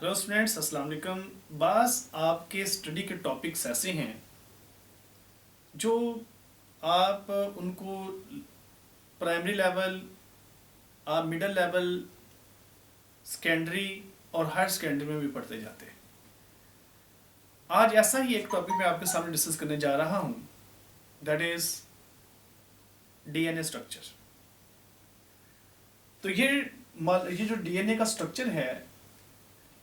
Hello students, अस्सलाम वालेकुम। बास आपके स्टडी के टॉपिक्स ऐसे हैं जो आप उनको प्राइमरी लेवल, आप मिडिल लेवल, सेकेंडरी और हायर सेकेंडरी में भी पढ़ते जाते हैं। आज ऐसा ही एक टॉपिक मैं आपके सामने डिस्कस करने जा रहा हूँ, दैट इज डीएनए स्ट्रक्चर। तो ये जो डीएनए का स्ट्रक्चर है,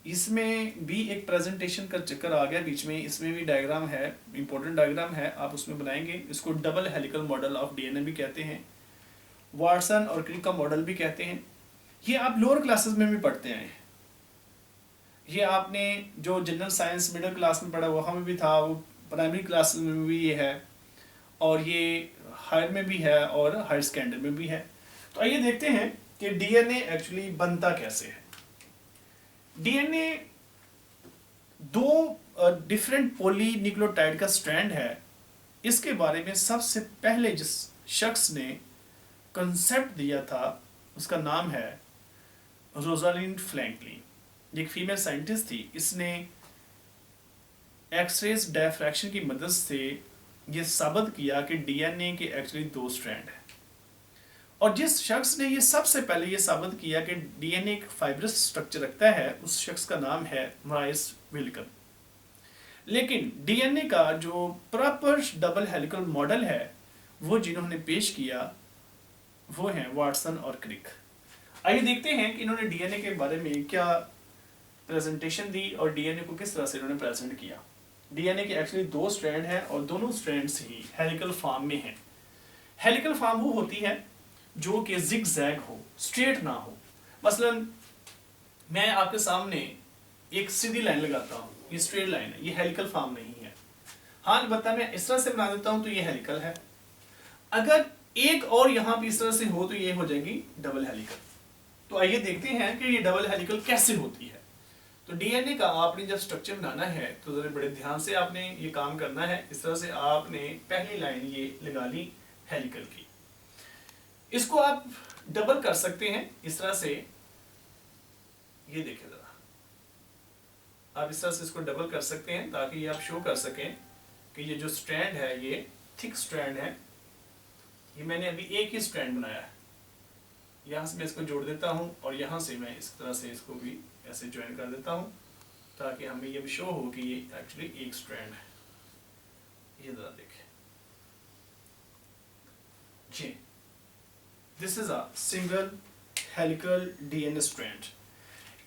इसमें भी एक प्रेजेंटेशन का चक्कर आ गया बीच में। इसमें भी डायग्राम है, इंपॉर्टेंट डायग्राम है, आप उसमें बनाएंगे। इसको double helical model of DNA भी कहते हैं, वाटसन और क्रिक का मॉडल भी कहते हैं। ये आप लोअर क्लासेस में भी पढ़ते आए हैं। ये आपने जो जनरल साइंस मिडिल क्लास में पढ़ा वहाँ में भी था, वो प्राइमरी क्लास में भी ये है, और ये हायर में भी है और हायर सेकेंडरी में भी है। तो आइए देखते हैं कि डीएनए एक्चुअली बनता कैसे है। डीएनए दो डिफरेंट पॉलीन्यूक्लियोटाइड का स्ट्रैंड है। इसके बारे में सबसे पहले जिस शख्स ने कंसेप्ट दिया था उसका नाम है रोजालिंड फ्रैंकलिन। एक फीमेल साइंटिस्ट थी। इसने एक्सरेज डायफ्रैक्शन की मदद से ये साबित किया कि डीएनए के एक्चुअली दो स्ट्रैंड हैं। और जिस शख्स ने ये सबसे पहले ये साबित किया कि डीएनए एक फाइब्रस स्ट्रक्चर रखता है, उस शख्स का नाम है मराइस विल्कन। लेकिन डीएनए का जो प्रॉपर डबल हेलिकल मॉडल है वो जिन्होंने पेश किया वो हैं वाटसन और क्रिक। आइए देखते हैं कि इन्होंने डीएनए के बारे में क्या प्रेजेंटेशन दी और डीएनए को किस तरह से इन्होंने प्रेजेंट किया। डीएनए के एक्चुअली दो स्ट्रैंड हैं और दोनों स्ट्रैंड्स ही हेलिकल फॉर्म में हैं। हेलिकल फॉर्म वो होती है जो कि जिगजैग हो, स्ट्रेट ना हो। मसलन मैं आपके सामने एक सीधी लाइन लगाता हूँ, ये स्ट्रेट लाइन है, ये हेलिकल फॉर्म नहीं है। हाँ, अलबत्ता मैं इस तरह से बना देता हूँ तो ये हेलिकल है। अगर एक और यहाँ पे इस तरह से हो तो ये हो जाएगी डबल हेलिकल। तो आइए देखते हैं कि ये डबल हेलिकल कैसे होती है। तो डीएनए का आपने जब स्ट्रक्चर बनाना है तो जरा बड़े ध्यान से आपने ये काम करना है। इस तरह से आपने पहली लाइन ये लगा ली हेलिकल की। इसको आप डबल कर सकते हैं इस तरह से। ये देखिए जरा, आप इस तरह से इसको डबल कर सकते हैं ताकि ये आप शो कर सकें कि ये जो स्ट्रैंड है ये थिक स्ट्रैंड है। ये मैंने अभी एक ही स्ट्रैंड बनाया है। यहाँ से मैं इसको जोड़ देता हूँ और यहाँ से मैं इस तरह से इसको भी ऐसे ज्वाइन कर देता हूँ ताकि हमें ये भी शो हो कि ये एक्चुअली एक स्ट्रैंड है। ये जरा देखें जी, this is a single helical DNA strand.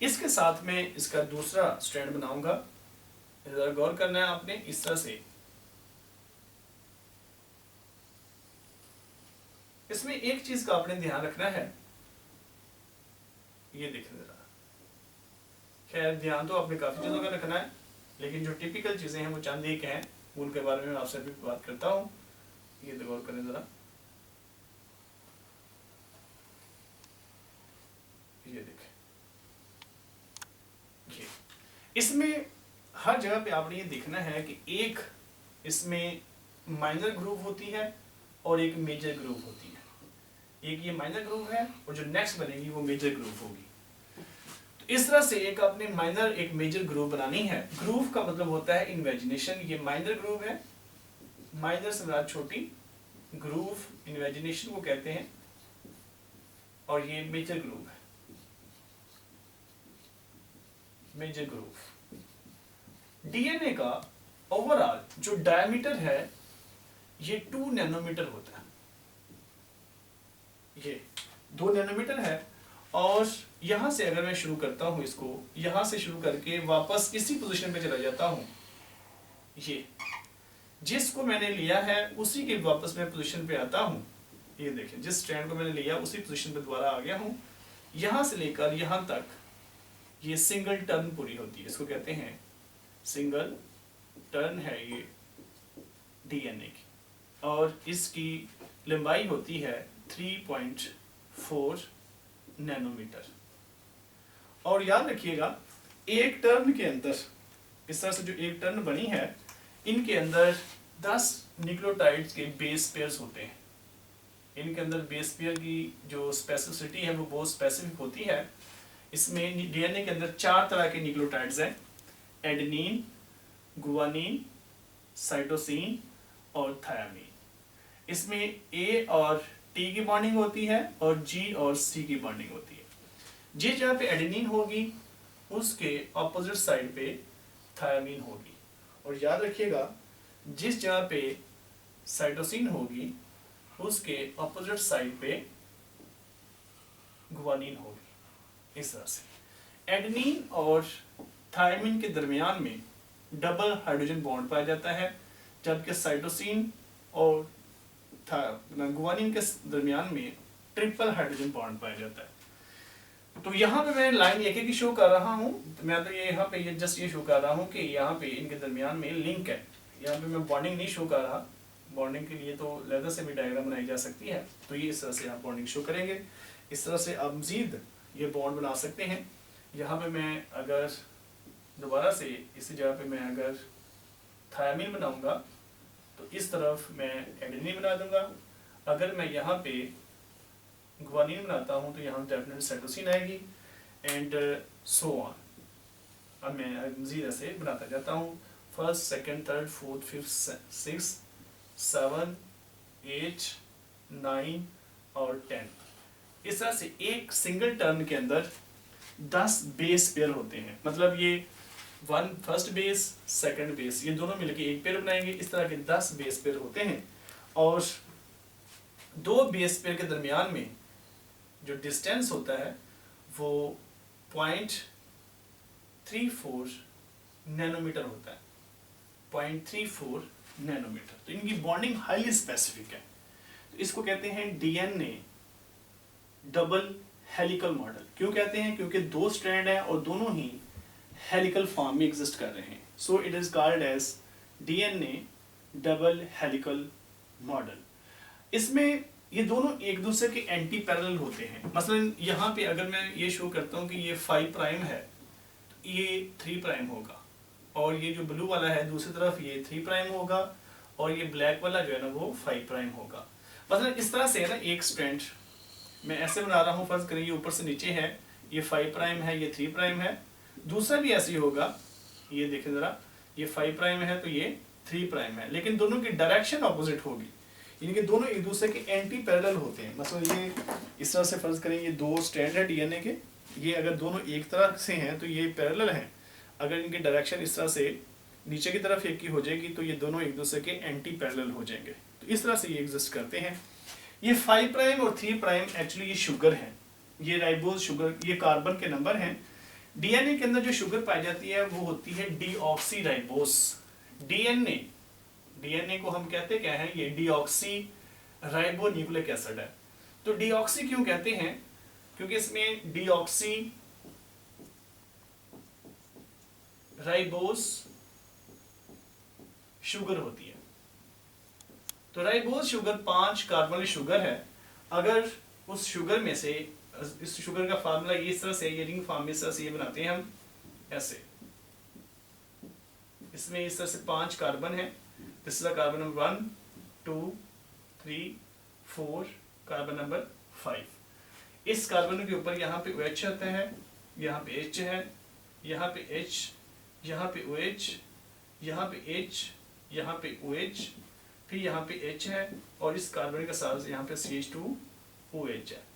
इसके साथ में इसका दूसरा स्ट्रैंड बनाऊंगा। जरा गौर करना है आपने, इस तरह से इसमें एक चीज का आपने ध्यान रखना है। ये देखें जरा, खैर ध्यान तो आपने काफी चीजों का रखना है, लेकिन जो टिपिकल चीजें हैं वो चंद एक हैं, उनके बारे में आपसे भी बात करता हूं। ये तो गौर करें जरा, ये देखें, ये इसमें हर जगह पे आपने ये देखना है कि एक इसमें माइनर ग्रूव होती है और एक मेजर ग्रूव होती है। एक ये माइनर ग्रूव है और जो नेक्स्ट बनेगी वो मेजर ग्रूव होगी। तो इस तरह से एक आपने माइनर एक मेजर ग्रूव बनानी है। ग्रूव का मतलब होता है इन्वेजिनेशन। ये माइनर ग्रूव है, माइनर से मुराद छोटी, ग्रूव इन्वेजिनेशन को कहते हैं, और ये मेजर ग्रूव है, मेजर ग्रूव। डीएनए का ओवरऑल जो डायमीटर है ये 2 नैनोमीटर होता है। ये 2 नैनोमीटर है। और यहां से अगर मैं शुरू करता हूं, इसको यहां से शुरू करके वापस इसी पोजीशन पे चला जाता हूं, ये जिसको मैंने लिया है उसी के वापस मैं पोजीशन पे आता हूं। ये देखें, जिस स्ट्रैंड को मैंने लिया उसी पोजीशन पे दोबारा आ गया हूं। यहां से लेकर यहां तक ये सिंगल टर्न पूरी होती है। इसको कहते हैं सिंगल टर्न है ये डीएनए की, और इसकी लंबाई होती है 3.4 नैनोमीटर। और याद रखिएगा, एक टर्न के अंदर इस तरह से जो एक टर्न बनी है, इनके अंदर 10 न्यूक्लियोटाइड्स के बेस पेयर्स होते हैं। इनके अंदर बेस पेयर की जो स्पेसिफिसिटी है वो बहुत स्पेसिफिक होती है। इसमें डीएनए के अंदर 4 तरह के न्यूक्लियोटाइड्स हैं, एडेनिन, गुआनिन, साइटोसिन और थायामीन। इसमें ए और टी की बॉन्डिंग होती है और जी और सी की बॉन्डिंग होती है। जिस जगह पे एडेनिन होगी उसके ऑपोजिट साइड पे थायामीन होगी, और याद रखिएगा जिस जगह पे साइटोसिन होगी उसके ऑपोजिट साइड पे गुआनिन होगी। इस तरह से एडेनिन और थायमिन के दरमियान में डबल हाइड्रोजन बॉन्ड पाया जाता है, जबकि साइटोसिन और गुआनिन के दरमियान में ट्रिपल हाइड्रोजन बॉन्ड पाया जाता है। तो यहाँ पे मैं लाइन एक ही शो कर रहा हूँ, मैं तो ये यहाँ पे ये जस्ट ये शो कर रहा हूँ कि यहाँ पे इनके दरमियान में लिंक है। यहाँ पे मैं बॉन्डिंग नहीं शो कर रहा, बॉन्डिंग के लिए तो लेदर से भी डायग्राम बनाई जा सकती है, तो ये इस तरह से आप बॉन्डिंग शो करेंगे। इस तरह से आप मजीद ये बॉन्ड बना सकते हैं। यहाँ पे मैं अगर दोबारा से इसी जगह पे मैं अगर थायामीन बनाऊंगा तो इस तरफ मैं एडेनिन बना दूंगा। अगर मैं यहाँ पे गुआनिन बनाता हूँ तो यहाँ डेफिनेटली साइटोसिन आएगी एंड सो ऑन। अब मैं मजीद ऐसे बनाता जाता हूँ, first, second, third, fourth, fifth, six, 7, 8, 9 और 10। इस तरह से एक सिंगल टर्न के अंदर 10 बेस पेयर होते हैं। मतलब ये one first base, second base, ये दोनों मिलकर एक पेयर बनाएंगे। इस तरह के 10 बेस पेयर होते हैं, और 2 बेस पेयर के दरमियान में जो डिस्टेंस होता है वो 0.34 नैनोमीटर होता है, 0.34 नैनोमीटर। तो इनकी बॉन्डिंग हाईली स्पेसिफिक है। तो इसको कहते हैं डीएनए डबल हेलिकल मॉडल। क्यों कहते हैं? क्योंकि 2 स्ट्रैंड हैं और दोनों ही हेलिकल फॉर्म में एग्जिस्ट कर रहे हैं। So it is called as DNA double helical model. इसमें ये दोनों एक दूसरे के एंटी पैरेलल होते हैं। मसलन यहाँ पे अगर मैं ये शो करता हूँ कि ये 5 प्राइम है तो ये 3 प्राइम होगा, और ये जो ब्लू वाला है दूसरी तरफ ये 3 प्राइम होगा, और ये ब्लैक वाला जो है ना वो 5 प्राइम होगा। मतलब इस तरह से है ना, एक स्ट्रैंड मैं ऐसे बना रहा हूँ, फर्ज करें ये ऊपर से नीचे है, ये 5 प्राइम है, ये 3 प्राइम है। दूसरा भी ऐसे ही होगा, ये देखें जरा, ये 5 प्राइम है तो ये 3 प्राइम है, लेकिन दोनों की डायरेक्शन ऑपोजिट होगी, यानी कि दोनों एक दूसरे के एंटी पैरेलल होते हैं। मतलब ये इस तरह से फर्ज करें ये 2 स्ट्रैंड है डीएनए के, ये अगर दोनों एक तरह से हैं तो ये पैरेलल हैं। अगर इनकी डायरेक्शन इस तरह से नीचे की तरफ एक ही हो जाएगी तो ये दोनों एक दूसरे के एंटी पैरेलल हो जाएंगे। तो इस तरह से ये एग्जिस्ट करते हैं। ये 5 प्राइम और 3 प्राइम एक्चुअली ये शुगर है, ये राइबोज शुगर, ये कार्बन के नंबर हैं। डीएनए के अंदर जो शुगर पाई जाती है वो होती है डीऑक्सी राइबोस। डीएनए को हम कहते क्या है, ये डीऑक्सी राइबो न्यूक्लिक एसिड है। तो डीऑक्सी क्यों कहते हैं? क्योंकि इसमें डीऑक्सी राइबोस शुगर होती है। तो राइबोस शुगर 5 कार्बन शुगर है। अगर उस शुगर में से, इस शुगर का फार्मूला इस तरह से, ये रिंग फॉर्म में इस तरह से ये बनाते हैं हम ऐसे, इसमें इस तरह से 5 कार्बन है। तीसरा कार्बन नंबर 1, 2, 3, 4, कार्बन नंबर 5। इस कार्बन के ऊपर यहाँ पे OH होता है, यहाँ पे H है, यहाँ पे H, यहाँ पे OH, यहाँ पे H, यहाँ पे OH, फिर यहाँ पे H है, और इस कार्बन के साथ यहाँ पे CH2OH है।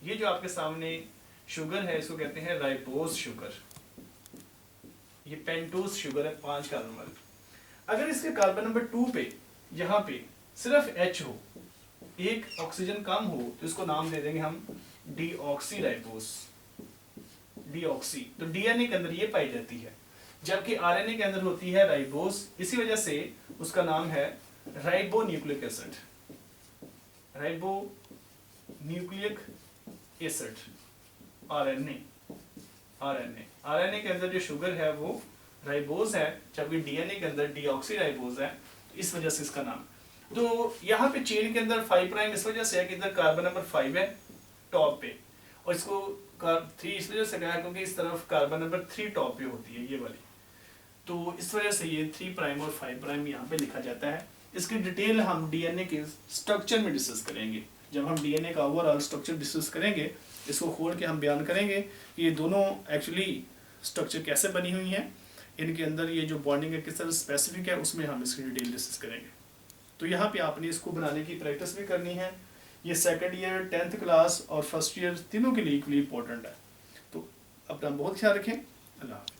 ये जो आपके सामने शुगर है इसको कहते हैं राइबोज शुगर। ये पेंटोज शुगर है 5 कार्बन वाली। अगर इसके कार्बन नंबर 2 पे यहाँ पे सिर्फ H हो, एक ऑक्सीजन कम हो, तो इसको नाम दे देंगे हम डीऑक्सी राइबोज, डीऑक्सी। तो डीएनए के अंदर ये पाई जाती है, जबकि आरएनए के अंदर होती है राइबोज। इसी वजह से उसका नाम है ribo nucleic acid, ribo nucleic acid, RNA. RNA के अंदर जो शुगर है वो राइबोज है, जबकि डीएनए के अंदर डीऑक्सी राइबोज है, तो इस वजह से इसका नाम। तो यहाँ पे चेन के अंदर 5 प्राइम इस वजह से है कि इधर कार्बन नंबर 5 है टॉप पे, और इसको 3 इस वजह से कहा है क्योंकि इस तरफ कार्बन नंबर 3 टॉप पे होती है, ये वाली। तो इस वजह से ये 3 प्राइम और 5 प्राइम यहाँ पे लिखा जाता है। इसकी डिटेल हम डीएनए के स्ट्रक्चर में डिस्कस करेंगे। जब हम डीएनए का ओवरऑल स्ट्रक्चर डिस्कस करेंगे इसको खोल के हम बयान करेंगे कि ये दोनों एक्चुअली स्ट्रक्चर कैसे बनी हुई हैं, इनके अंदर ये जो बॉन्डिंग है किस तरह स्पेसिफिक है, उसमें हम इसकी डिटेल डिस्कस करेंगे। तो यहाँ पे आपने इसको बनाने की प्रैक्टिस भी करनी है। ये सेकंड ईयर, 10th क्लास और फर्स्ट ईयर तीनों के लिए इक्वली इंपॉर्टेंट है। तो अपना बहुत ख्याल रखें। अल्लाह हाफ़िज़।